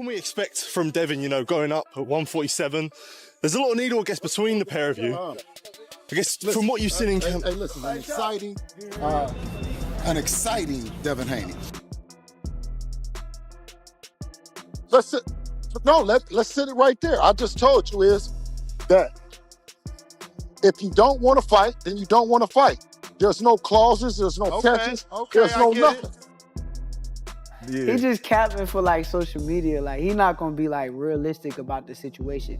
can we expect from Devin, going up at 147? There's a lot of needle, I guess, between the pair of you. I guess from what you've seen in camp. Hey, listen, an exciting Devin Haney. Let's sit it right there. I just told you is that if you don't want to fight, then you don't want to fight. There's no clauses, there's no catches, there's no nothing. Yeah. He just capping for like social media. Like he not gonna be like realistic about the situation.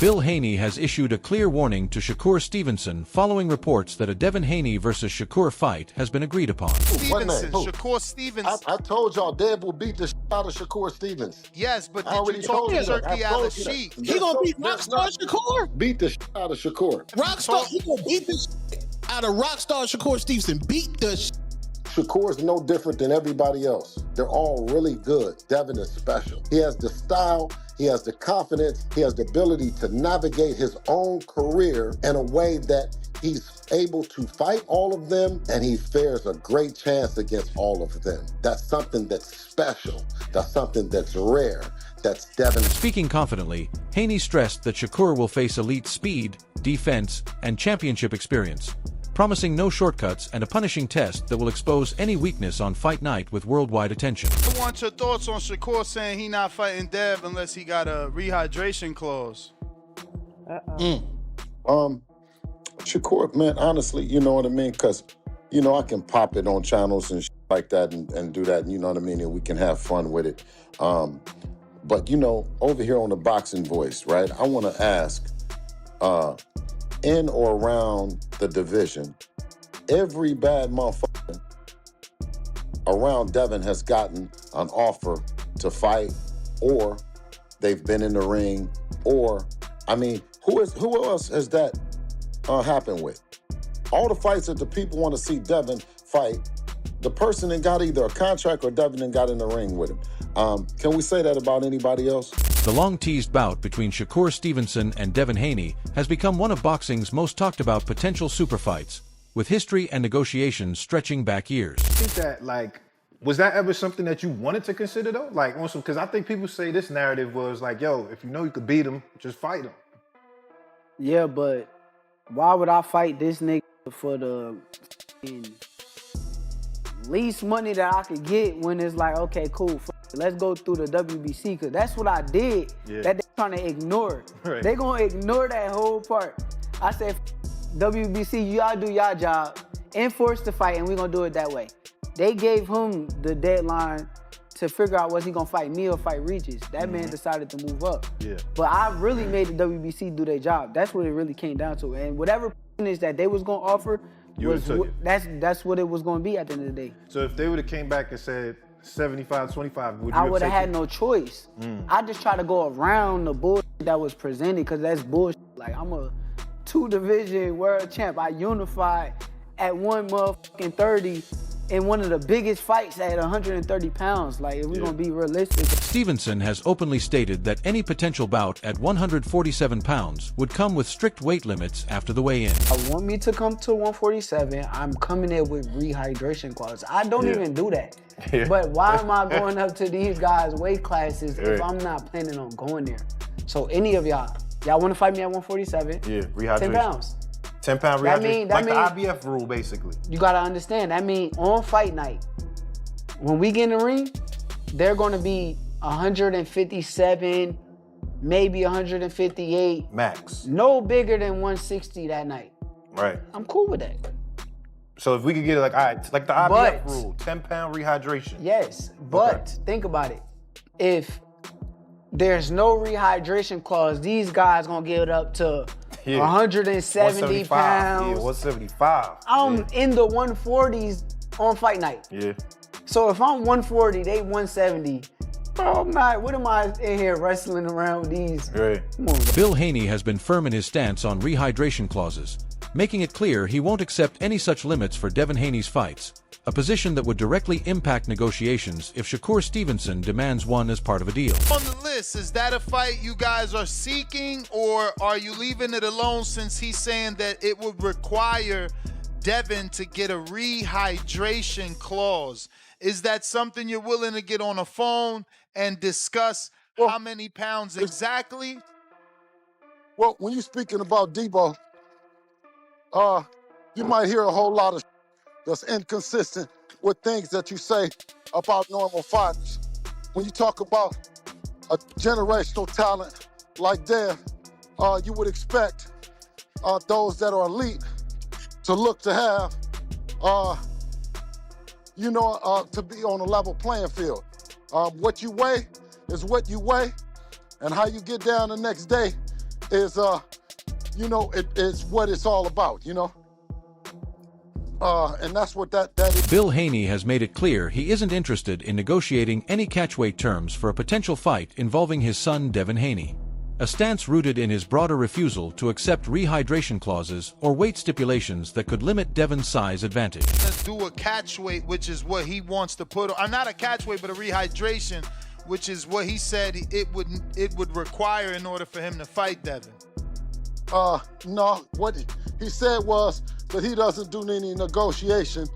Bill Haney has issued a clear warning to Shakur Stevenson following reports that a Devin Haney versus Shakur fight has been agreed upon. Shakur Stevenson. I told y'all Dev will beat the shit out of Shakur Stevenson. Yes, but did you talk to Turkey out of sheet? He gonna beat Rockstar Shakur? Beat the shit out of Shakur. Rockstar, he gonna beat the shit out of Rockstar Shakur Stevenson. Beat the shit. Shakur is no different than everybody else. They're all really good. Devin is special. He has the style, he has the confidence, he has the ability to navigate his own career in a way that he's able to fight all of them, and he fares a great chance against all of them. That's something that's special. That's something that's rare. That's Devin. Speaking confidently, Haney stressed that Shakur will face elite speed, defense, and championship experience, promising no shortcuts and a punishing test that will expose any weakness on fight night with worldwide attention. I want your thoughts on Shakur saying he not fighting Dev unless he got a rehydration clause. Shakur, man, honestly, you know what I mean? Because, I can pop it on channels and like that and do that, you know what I mean? And we can have fun with it. But, over here on the Boxing Voice, right, I want to ask, in or around the division, every bad motherfucker around Devin has gotten an offer to fight, or they've been in the ring, or, who else has that happened with? All the fights that the people want to see Devin fight, the person that got either a contract or Devin and got in the ring with him. Can we say that about anybody else? The long-teased bout between Shakur Stevenson and Devin Haney has become one of boxing's most talked-about potential super fights, with history and negotiations stretching back years. I think that, was that ever something that you wanted to consider, though? Because I think people say this narrative was like, yo, if you know you could beat him, just fight him. Yeah, but why would I fight this nigga for the least money that I could get when it's like, okay, cool, let's go through the WBC, because that's what I did that they're trying to ignore. Right. They're going to ignore that whole part. I said, WBC, y'all do y'all job, enforce the fight, and we're going to do it that way. They gave him the deadline to figure out was he going to fight me or fight Regis. That man decided to move up. Yeah. But I really made the WBC do their job. That's what it really came down to. And whatever is that they was going to offer, that's what it was going to be at the end of the day. So if they would have came back and said 75-25, would you I would have had no choice. I just try to go around the bullshit that was presented, because that's bullshit. Like, I'm a 2-division world champ. I unified at 130 in one of the biggest fights at 130 pounds. Like, if we're going to be realistic. Stevenson has openly stated that any potential bout at 147 pounds would come with strict weight limits after the weigh-in. I want me to come to 147. I'm coming in with rehydration clause. I don't even do that. Yeah. But why am I going up to these guys' weight classes if I'm not planning on going there? So any of y'all want to fight me at 147? Yeah, rehydration. 10 pounds. 10-pound rehydration, like the IBF rule, basically. You got to understand, that means on fight night, when we get in the ring, they're going to be 157, maybe 158. Max. No bigger than 160 that night. Right. I'm cool with that. So if we could get it like the IBF rule, 10-pound rehydration. Yes, but think about it. If there's no rehydration clause, these guys going to give it up to 170 pounds. Yeah, 175. I'm in the 140s on fight night. Yeah. So if I'm 140, they 170. Bro, what am I in here wrestling around with these? Right. Come on, Bill Haney has been firm in his stance on rehydration clauses, making it clear he won't accept any such limits for Devin Haney's fights, a position that would directly impact negotiations if Shakur Stevenson demands one as part of a deal. On the list, is that a fight you guys are seeking, or are you leaving it alone since he's saying that it would require Devin to get a rehydration clause. Is that something you're willing to get on the phone and discuss how many pounds exactly? Well, when you're speaking about Debo, you might hear a whole lot of that's inconsistent with things that you say about normal fighters. When you talk about a generational talent like Dev, you would expect those that are elite to look to have, to be on a level playing field. What you weigh is what you weigh, and how you get down the next day is, it is what it's all about, and that's what that is. Bill Haney has made it clear he isn't interested in negotiating any catchweight terms for a potential fight involving his son Devin Haney. A stance rooted in his broader refusal to accept rehydration clauses or weight stipulations that could limit Devin's size advantage. Let's do a catchweight, which is what he wants to put on. Not a catchweight, but a rehydration, which is what he said it would require in order for him to fight Devin. No, what he said was that he doesn't do any negotiation.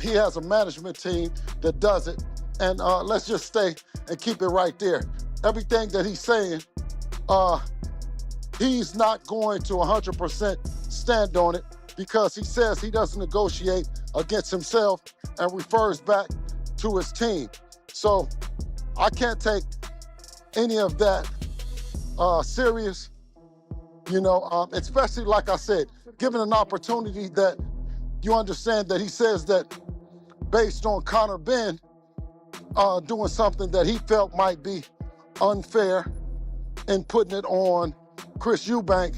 He has a management team that does it. And let's just stay and keep it right there. Everything that he's saying, he's not going to 100% stand on it, because he says he doesn't negotiate against himself and refers back to his team. So I can't take any of that serious, especially, like I said, given an opportunity that you understand that he says that based on Conor Ben doing something that he felt might be unfair and putting it on Chris Eubank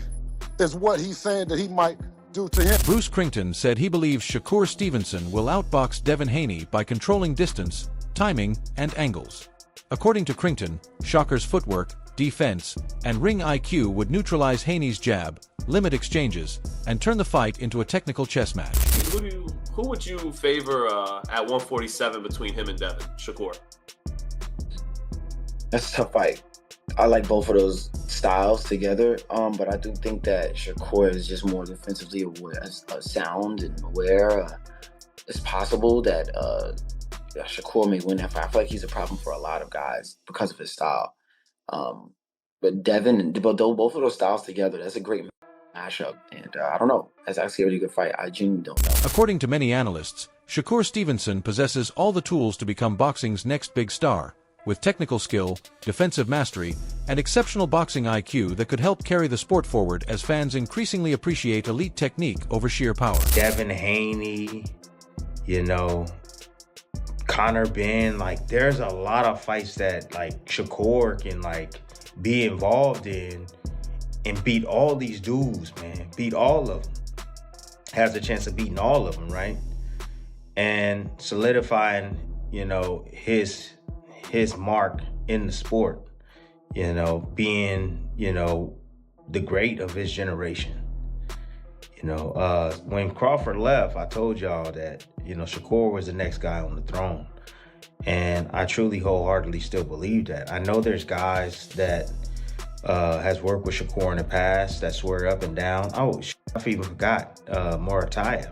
is what he's saying that he might do to him. Bruce Crington said he believes Shakur Stevenson will outbox Devin Haney by controlling distance, timing, and angles. According to Crington, Shakur's footwork, defense, and ring IQ would neutralize Haney's jab, limit exchanges, and turn the fight into a technical chess match. Who would you favor at 147 between him and Devin? Shakur? That's a tough fight. I like both of those styles together, but I do think that Shakur is just more defensively aware, sound and aware. It's possible that Shakur may win that fight. I feel like he's a problem for a lot of guys because of his style. But Devin and both of those styles together, that's a great matchup. And I don't know. That's actually a really good fight. I genuinely don't know. According to many analysts, Shakur Stevenson possesses all the tools to become boxing's next big star, with technical skill, defensive mastery, and exceptional boxing IQ that could help carry the sport forward as fans increasingly appreciate elite technique over sheer power. Devin Haney, Conor Ben, there's a lot of fights that Shakur can be involved in and beat all these dudes, man. Beat all of them. Has a chance of beating all of them, right? And solidifying, his mark in the sport, being, the great of his generation. When Crawford left, I told y'all that, Shakur was the next guy on the throne. And I truly wholeheartedly still believe that. I know there's guys that has worked with Shakur in the past that swear up and down. Oh, I even forgot Murataya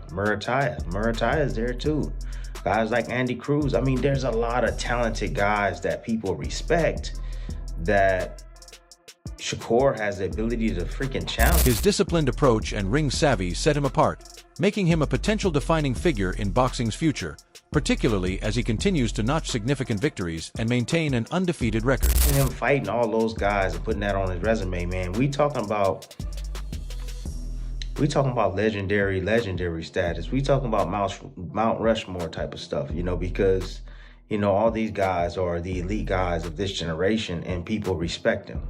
is there too. Guys like Andy Cruz. I mean, there's a lot of talented guys that people respect that Shakur has the ability to freaking challenge. His disciplined approach and ring savvy set him apart, making him a potential defining figure in boxing's future, particularly as he continues to notch significant victories and maintain an undefeated record. And him fighting all those guys and putting that on his resume, man. We talking about legendary status. We talking about Mount Rushmore type of stuff, because, all these guys are the elite guys of this generation and people respect them.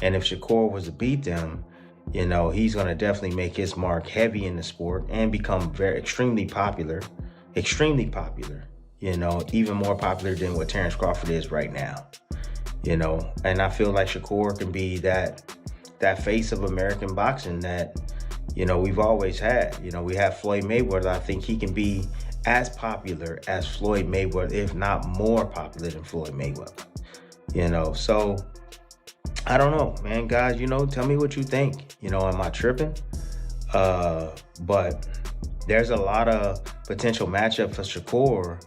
And if Shakur was to beat them, he's going to definitely make his mark heavy in the sport and become extremely popular, even more popular than what Terrence Crawford is right now, and I feel like Shakur can be that face of American boxing that, we've always had. We have Floyd Mayweather. I think he can be as popular as Floyd Mayweather, if not more popular than Floyd Mayweather, so I don't know, man. Guys, tell me what you think. Am I tripping? But there's a lot of potential matchup for Shakur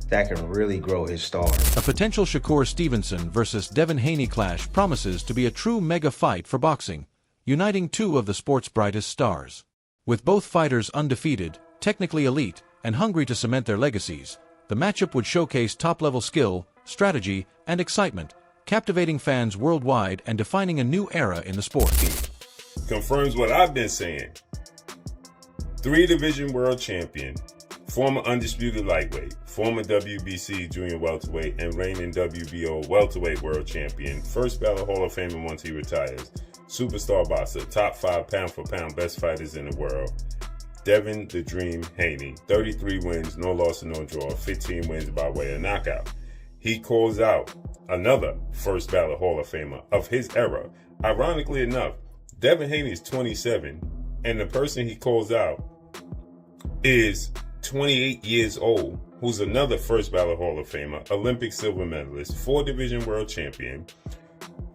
that can really grow his star. A potential Shakur Stevenson versus Devin Haney clash promises to be a true mega fight for boxing, uniting two of the sport's brightest stars. With both fighters undefeated, technically elite, and hungry to cement their legacies, the matchup would showcase top-level skill, strategy, and excitement, captivating fans worldwide and defining a new era in the sport. Confirms what I've been saying. 3-division world champion, former undisputed lightweight, former WBC junior welterweight, and reigning WBO welterweight world champion, first ballot Hall of Famer once he retires, superstar boxer, top 5 pound-for-pound best fighters in the world, Devin the Dream Haney, 33 wins, no loss and no draw, 15 wins by way of knockout. He calls out another first ballot Hall of Famer of his era. Ironically enough, Devin Haney is 27, and the person he calls out is 28 years old, who's another first ballot Hall of Famer, Olympic silver medalist, 4-division world champion,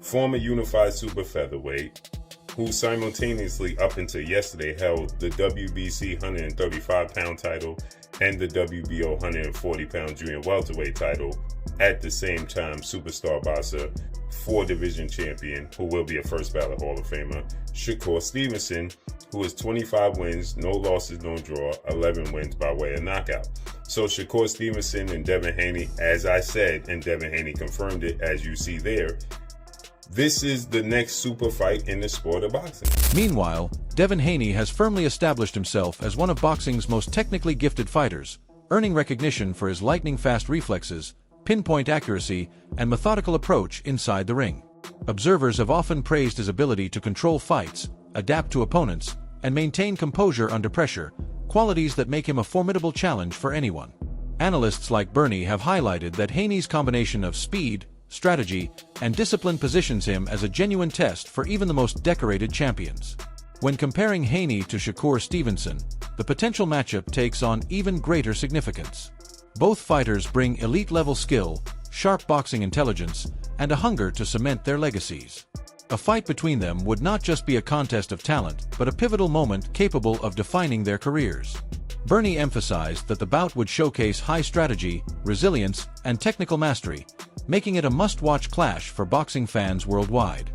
former unified super featherweight, who simultaneously up until yesterday held the WBC 135-pound title and the WBO 140-pound junior welterweight title. At the same time, superstar boxer, 4-division champion, who will be a first ballot Hall of Famer, Shakur Stevenson, who is 25 wins, no losses, no draw, 11 wins by way of knockout. So Shakur Stevenson and Devin Haney, as I said, and Devin Haney confirmed it, as you see there, this is the next super fight in the sport of boxing. Meanwhile, Devin Haney has firmly established himself as one of boxing's most technically gifted fighters, earning recognition for his lightning-fast reflexes, pinpoint accuracy, and methodical approach inside the ring. Observers have often praised his ability to control fights, adapt to opponents, and maintain composure under pressure, qualities that make him a formidable challenge for anyone. Analysts like Bernie have highlighted that Haney's combination of speed, strategy, and discipline positions him as a genuine test for even the most decorated champions. When comparing Haney to Shakur Stevenson, the potential matchup takes on even greater significance. Both fighters bring elite-level skill, sharp boxing intelligence, and a hunger to cement their legacies. A fight between them would not just be a contest of talent, but a pivotal moment capable of defining their careers. Bernie emphasized that the bout would showcase high strategy, resilience, and technical mastery, making it a must-watch clash for boxing fans worldwide.